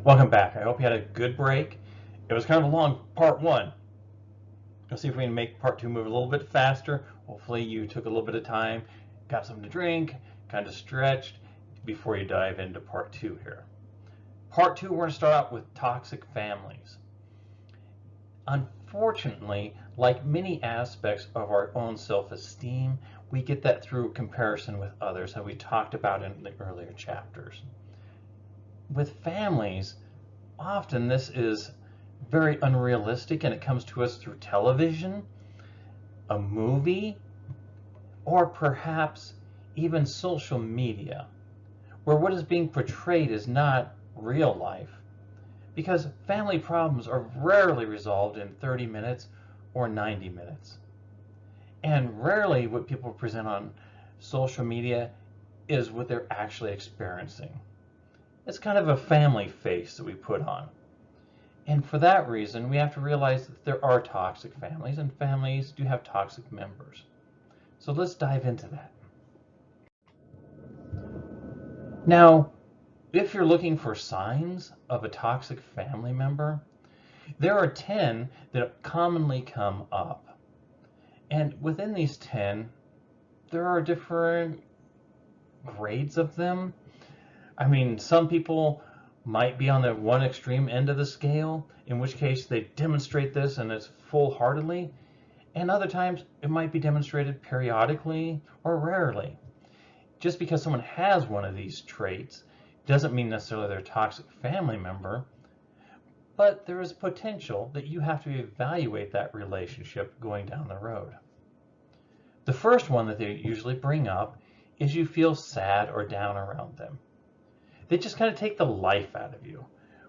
Welcome back. I hope you had a good break. It was kind of a long part one. Let's see if we can make part two move a little bit faster. Hopefully you took a little bit of time, got something to drink, kind of stretched before you dive into part two here. Part two, we're going to start out with toxic families. Unfortunately, like many aspects of our own self-esteem, we get that through comparison with others, that we talked about in the earlier chapters. With families, often this is very unrealistic and it comes to us through television, a movie, or perhaps even social media, where what is being portrayed is not real life, because family problems are rarely resolved in 30 minutes or 90 minutes. And rarely what people present on social media is what they're actually experiencing. It's kind of a family face that we put on. And for that reason, we have to realize that there are toxic families, and families do have toxic members. So let's dive into that. Now, if you're looking for signs of a toxic family member, there are 10 that commonly come up. And within these 10, there are different grades of them. I mean, some people might be on the one extreme end of the scale, in which case they demonstrate this and it's full-heartedly, and other times it might be demonstrated periodically or rarely. Just because someone has one of these traits doesn't mean necessarily they're a toxic family member, but there is potential that you have to evaluate that relationship going down the road. The first one that they usually bring up is you feel sad or down around them. They just kind of take the life out of you.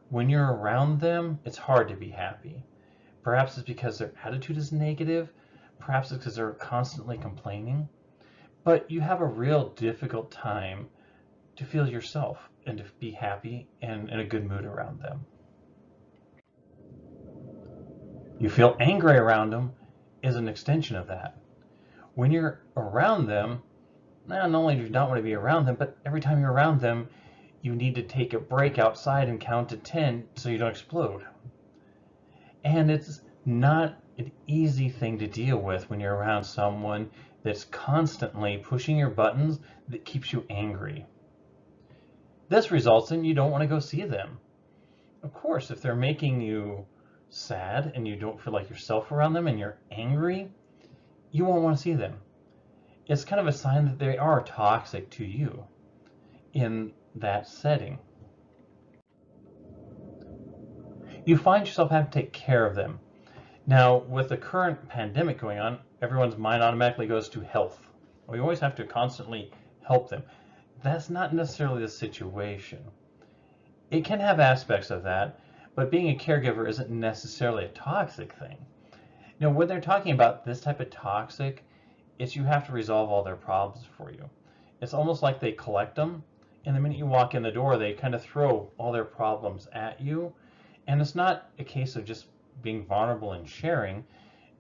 When you're around them, it's hard to be happy. Perhaps it's because their attitude is negative. Perhaps it's because they're constantly complaining. But you have a real difficult time to feel yourself and to be happy and in a good mood around them. You feel angry around them is an extension of that. When you're around them, not only do you not want to be around them, but every time you're around them, you need to take a break outside and count to 10 so you don't explode. And it's not an easy thing to deal with when you're around someone that's constantly pushing your buttons that keeps you angry. This results in you don't want to go see them. Of course, if they're making you sad and you don't feel like yourself around them and you're angry, you won't want to see them. It's kind of a sign that they are toxic to you in that setting. You find yourself having to take care of them. Now, with the current pandemic going on, everyone's mind automatically goes to health. We always have to constantly help them. That's not necessarily the situation. It can have aspects of that, but being a caregiver isn't necessarily a toxic thing. Now, when they're talking about this type of toxic, it's you have to resolve all their problems for you. It's almost like they collect them, and the minute you walk in the door, they kind of throw all their problems at you. And it's not a case of just being vulnerable and sharing.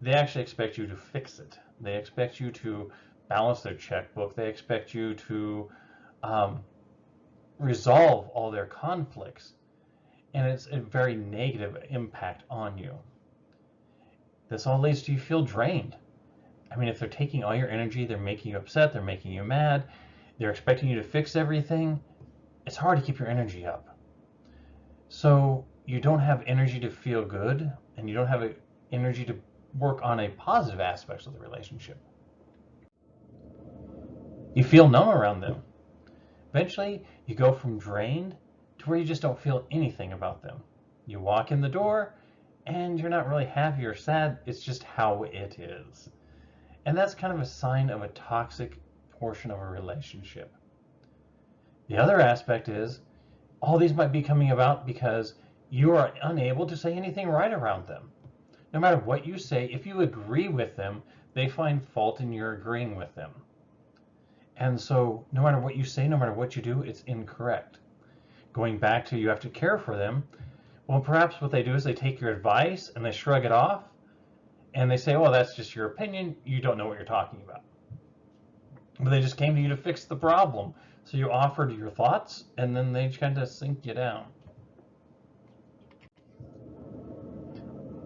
They actually expect you to fix it. They expect you to balance their checkbook. They expect you to resolve all their conflicts. And it's a very negative impact on you. This all leads to you feel drained. I mean, if they're taking all your energy, they're making you upset, they're making you mad, they're expecting you to fix everything, it's hard to keep your energy up. So you don't have energy to feel good, and you don't have energy to work on a positive aspects of the relationship. You feel numb around them. Eventually, you go from drained to where you just don't feel anything about them. You walk in the door, and you're not really happy or sad, it's just how it is. And that's kind of a sign of a toxic portion of a relationship. The other aspect is, all these might be coming about because you are unable to say anything right around them. No matter what you say, if you agree with them, they find fault in your agreeing with them. And so no matter what you say, no matter what you do, it's incorrect. Going back to you have to care for them, well, perhaps what they do is they take your advice and they shrug it off, and they say, oh, that's just your opinion, you don't know what you're talking about. But they just came to you to fix the problem. So you offered your thoughts, and then they kind of sink you down.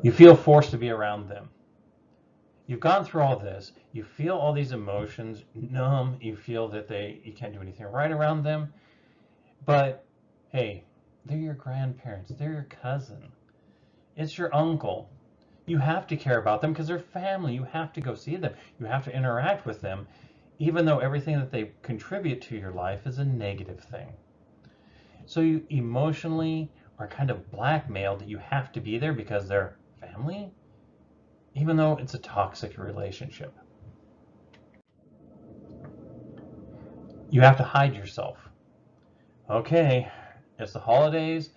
You feel forced to be around them. You've gone through all this. You feel all these emotions, numb. You feel that you can't do anything right around them. But hey, they're your grandparents. They're your cousin. It's your uncle. You have to care about them because they're family. You have to go see them. You have to interact with them, even though everything that they contribute to your life is a negative thing. So you emotionally are kind of blackmailed that you have to be there because they're family, even though it's a toxic relationship. You have to hide yourself. Okay, it's the holidays.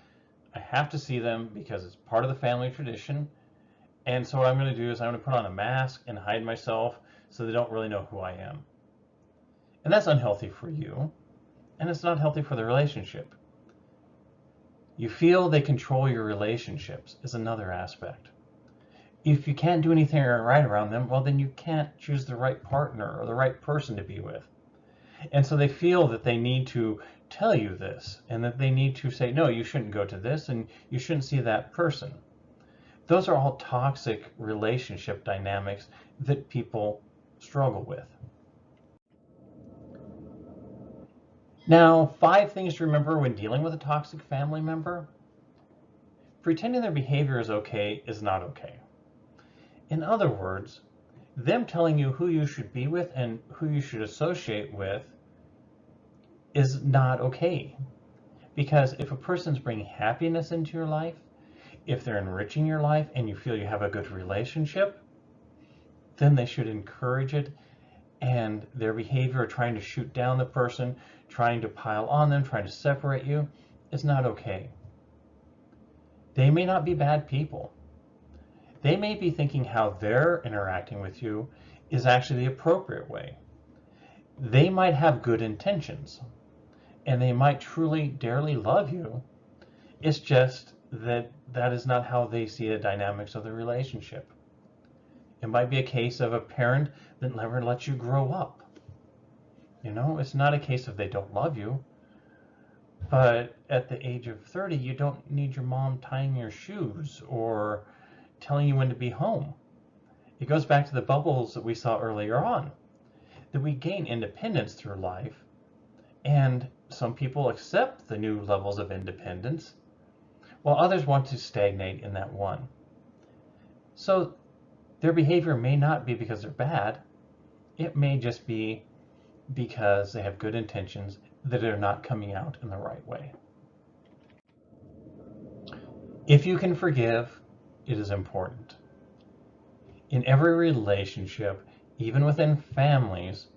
I have to see them because it's part of the family tradition. And so what I'm going to do is I'm going to put on a mask and hide myself so they don't really know who I am. And that's unhealthy for you, and it's not healthy for the relationship. You feel they control your relationships is another aspect. If you can't do anything right around them, well, then you can't choose the right partner or the right person to be with. And so they feel that they need to tell you this and that they need to say, no, you shouldn't go to this and you shouldn't see that person. Those are all toxic relationship dynamics that people struggle with. Now, 5 things to remember when dealing with a toxic family member. Pretending their behavior is okay is not okay. In other words, them telling you who you should be with and who you should associate with is not okay. Because if a person's bringing happiness into your life, if they're enriching your life and you feel you have a good relationship, then they should encourage it. And their behavior, trying to shoot down the person, trying to pile on them, trying to separate you, is not okay. They may not be bad people. They may be thinking how they're interacting with you is actually the appropriate way. They might have good intentions, and they might truly, dearly love you. It's just that that is not how they see the dynamics of the relationship. It might be a case of a parent that never lets you grow up. It's not a case of they don't love you, but at the age of 30, you don't need your mom tying your shoes or telling you when to be home. It goes back to the bubbles that we saw earlier on, that we gain independence through life, and some people accept the new levels of independence, while others want to stagnate in that one. So their behavior may not be because they're bad. It may just be because they have good intentions that are not coming out in the right way. If you can forgive, it is important. In every relationship, even within families,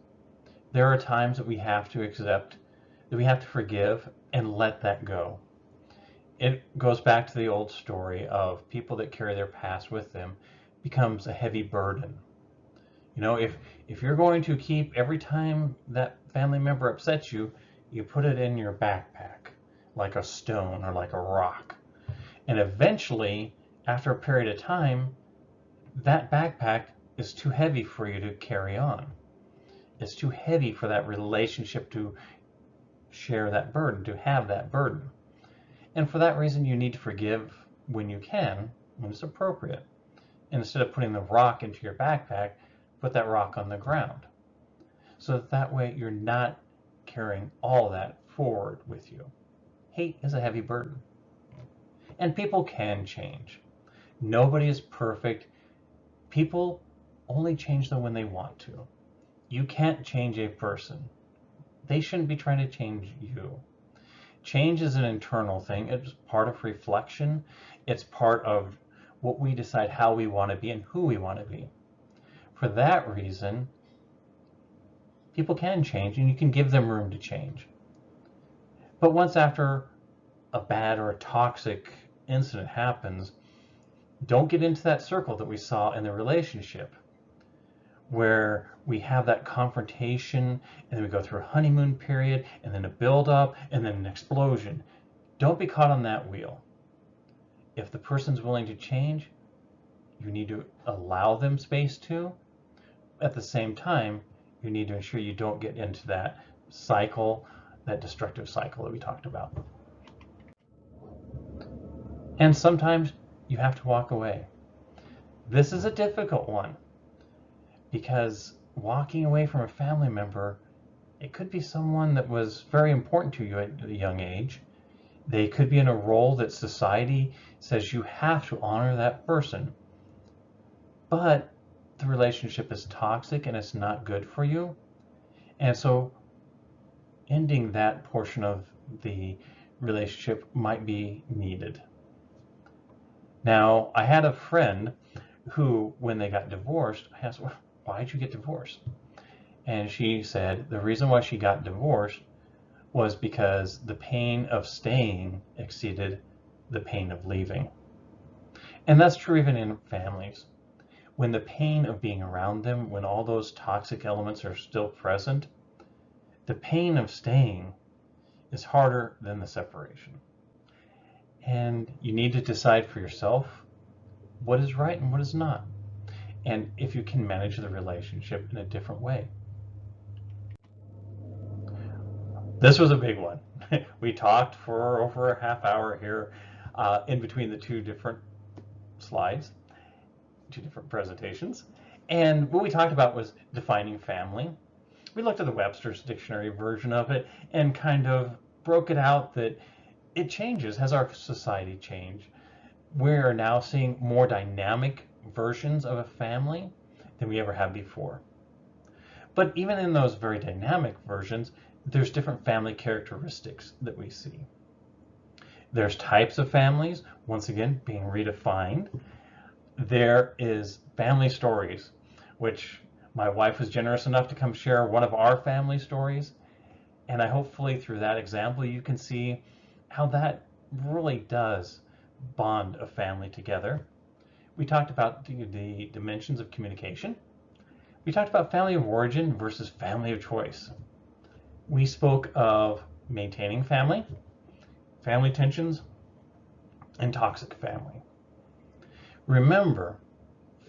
there are times that we have to accept, that we have to forgive and let that go. It goes back to the old story of people that carry their past with them becomes a heavy burden. If you're going to keep every time that family member upsets you, you put it in your backpack like a stone or like a rock. And eventually, after a period of time, that backpack is too heavy for you to carry on. It's too heavy for that relationship to share that burden, to have that burden. And for that reason, you need to forgive when you can, when it's appropriate. And instead of putting the rock into your backpack, put that rock on the ground. So that way you're not carrying all that forward with you. Hate is a heavy burden. And people can change. Nobody is perfect. People only change them when they want to. You can't change a person. They shouldn't be trying to change you. Change is an internal thing. It's part of reflection. It's part of what we decide how we want to be and who we want to be. For that reason, people can change and you can give them room to change. But once after a bad or a toxic incident happens, don't get into that circle that we saw in the relationship where we have that confrontation and then we go through a honeymoon period and then a build up and then an explosion. Don't be caught on that wheel. If the person's willing to change, you need to allow them space to. At the same time, you need to ensure you don't get into that cycle, that destructive cycle that we talked about. And sometimes you have to walk away. This is a difficult one because walking away from a family member, it could be someone that was very important to you at a young age. They could be in a role that society says you have to honor that person, but the relationship is toxic and it's not good for you. And so ending that portion of the relationship might be needed. Now, I had a friend who, when they got divorced, I asked, well, why did you get divorced? And she said the reason why she got divorced was because the pain of staying exceeded the pain of leaving. And that's true even in families. When the pain of being around them, when all those toxic elements are still present, the pain of staying is harder than the separation. And you need to decide for yourself what is right and what is not, and if you can manage the relationship in a different way. This was a big one. We talked for over a half hour here in between the two different slides, two different presentations. And what we talked about was defining family. We looked at the Webster's Dictionary version of it and kind of broke it out that it changes as our society changes. We're now seeing more dynamic versions of a family than we ever have before. But even in those very dynamic versions, there's different family characteristics that we see. There's types of families, once again, being redefined. There is family stories, which my wife was generous enough to come share one of our family stories. And I hopefully through that example, you can see how that really does bond a family together. We talked about the dimensions of communication. We talked about family of origin versus family of choice. We spoke of maintaining family, family tensions, and toxic family. Remember,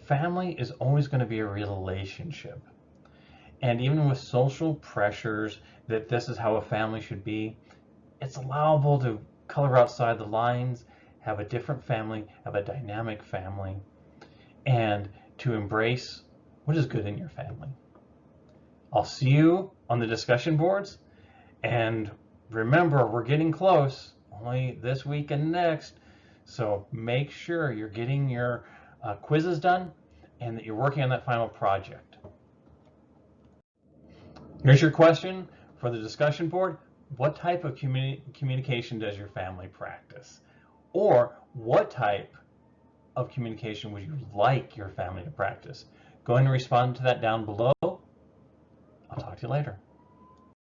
family is always going to be a relationship. And even with social pressures that this is how a family should be, it's allowable to color outside the lines, have a different family, have a dynamic family, and to embrace what is good in your family. I'll see you on the discussion boards, and remember, we're getting close, only this week and next, so make sure you're getting your quizzes done and that you're working on that final project. Here's your question for the discussion board. What type of communication does your family practice? Or what type of communication would you like your family to practice? Go ahead and respond to that down below. I'll talk to you later.